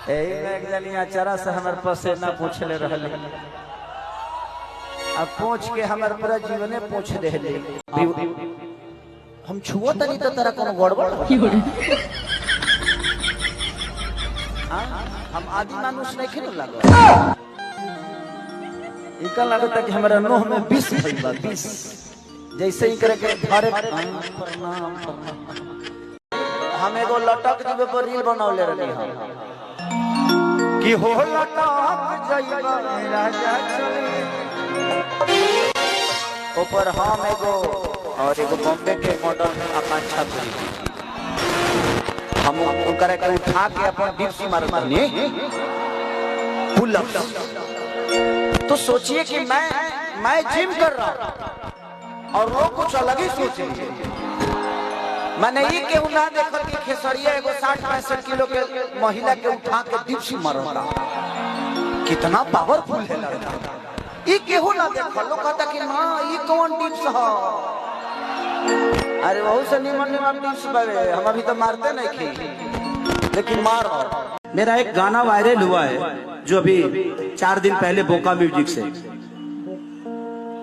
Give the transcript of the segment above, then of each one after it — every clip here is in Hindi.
यही में एक जनिया चरा से हमारे पसेना पूछले रहले, अब पूछ के हमारे पूरा जीवने पूछ देले। हम छुओ तनी तो तेरा कोनो गड़बड़ हम आदि मानुष नहीं खेल लगा इका लगता कि हमारा नोह में विष भइल बा, विष जैसे ही करे के धारे प्रणाम हम एगो लटक जीवे पर रील बनौले रहनी हम कि हो लटक जइबा राजा चले ऊपर हम एगो और एगो बॉम्बे के मॉडल आकांक्षा करी हम उनकरे के उठा के अपन डिप्सी मारनी पुल अप। तो सोचिए कि मैं जिम कर रहा हूं और वो कुछ अलग ही सोचे। मैंने ये केहू ना देखल कि खेसरिया एगो 60-65 किलो के महिला के उठा के डिप्सी मारता कितना पावरफुल है लड़का। ये केहू ना देखल, लोग कहता कि मां ये कौन डिप्स है। अरे बहुत से निमन डिप्स बावे, हम अभी तो मारते नहीं थे लेकिन मार। मेरा एक गाना वायरल हुआ है जो अभी 4 दिन पहले बोका म्यूजिक से,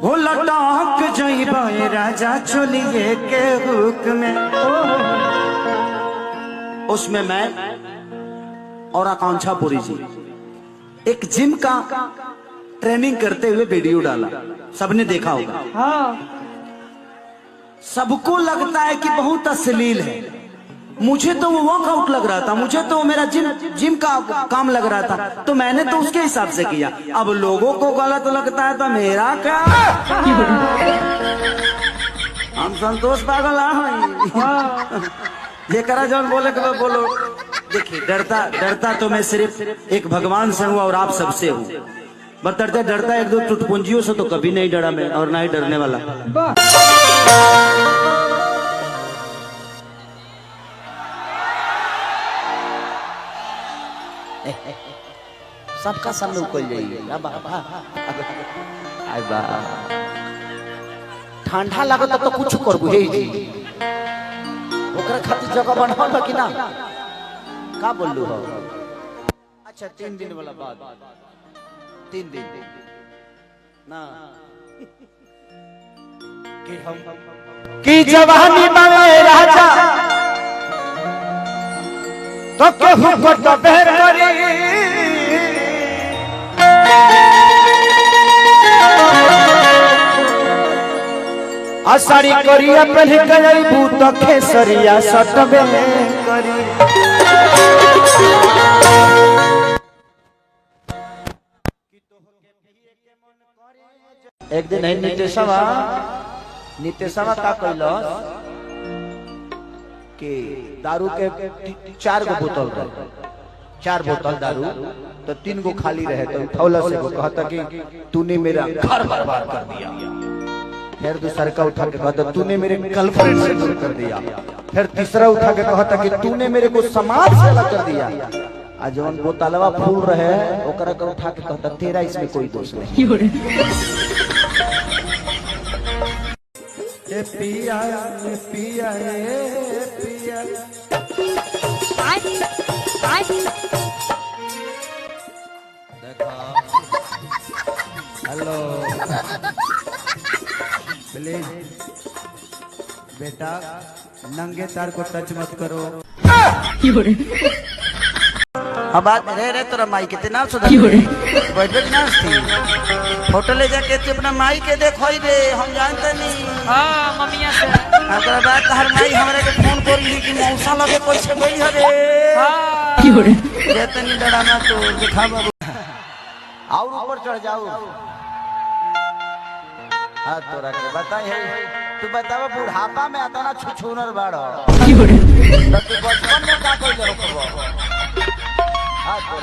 हो लटक जइबा राजा चलिए के हुक में। उसमें मैं और आकांक्षा पुरी जी एक जिम का ट्रेनिंग करते हुए वीडियो डाला, सबने देखा होगा। हाँ। सबको लगता है कि बहुत अश्लील है, मुझे तो वो वर्कआउट लग रहा था, मुझे तो मेरा जिम का काम लग रहा था, तो मैंने तो उसके हिसाब से किया। अब लोगों को गलत लगता है तो मेरा क्या। हम संतोष पागल जेकरा जौन बोले के बोलो। देखिए डरता तो मैं सिर्फ एक भगवान से हूँ और आप सबसे हूँ। बतरते डरता एक दो टुटपुंजियों से तो कभी नहीं डरा मैं, और ना ही डरने वाला। सबका सामने उकल जाइए। ठंडा लगता तो कुछ करबू हे जी, ओकरा खातिर जगह बनल बा कि ना का बोललू हो। अच्छा 3 दिन वाला बात, 3 दिन ना कि हम की जवानी में राजा तो केहू को तबेर करी आसारी करिया पहले गई भूत खेसरिया सटबे करी। एक दिन नितेशवा का कैलस कि दारू के 4 गो बोतल रहे, 4 बोतल दारू, तो 3 गो खाली रहे, तो उठौला से वो कहता कि तूने मेरा घर बर्बाद कर दिया। फिर दूसरा का उठा के कहता तूने मेरे गर्लफ्रेंड से दूर कर दिया। फिर तीसरा उठा के कहता कि तूने मेरे को समाज से अलग कर दिया। आज जौन बोतलवा फूल रहे ओकरा का उठा के कहता तेरा इसमें कोई दोष नहीं। ए पिया ए पिया ए पिया देखो हेलो प्लीज बेटा नंगे तार को टच मत करो। अब बात रे तोरा माई कितना सुधर बैठे ना थी फोटो ले जाके तू अपना माई के देखो रे, हम जानते नहीं। हां मम्मिया से ओकरा बाद हर माई हमरे के फोन कर ली कि मौसा लगे कैसे गई हरे। हां की हो रे इतनी डराना तो दिखा बाबू और ऊपर चढ़ जाओ। हां तोरा के बताई है तू बतावा बुढ़ापा में आता ना छुछुनर बाड़ो की हो रे, तो तू बचपन में का कोई रखबो। हां तोरा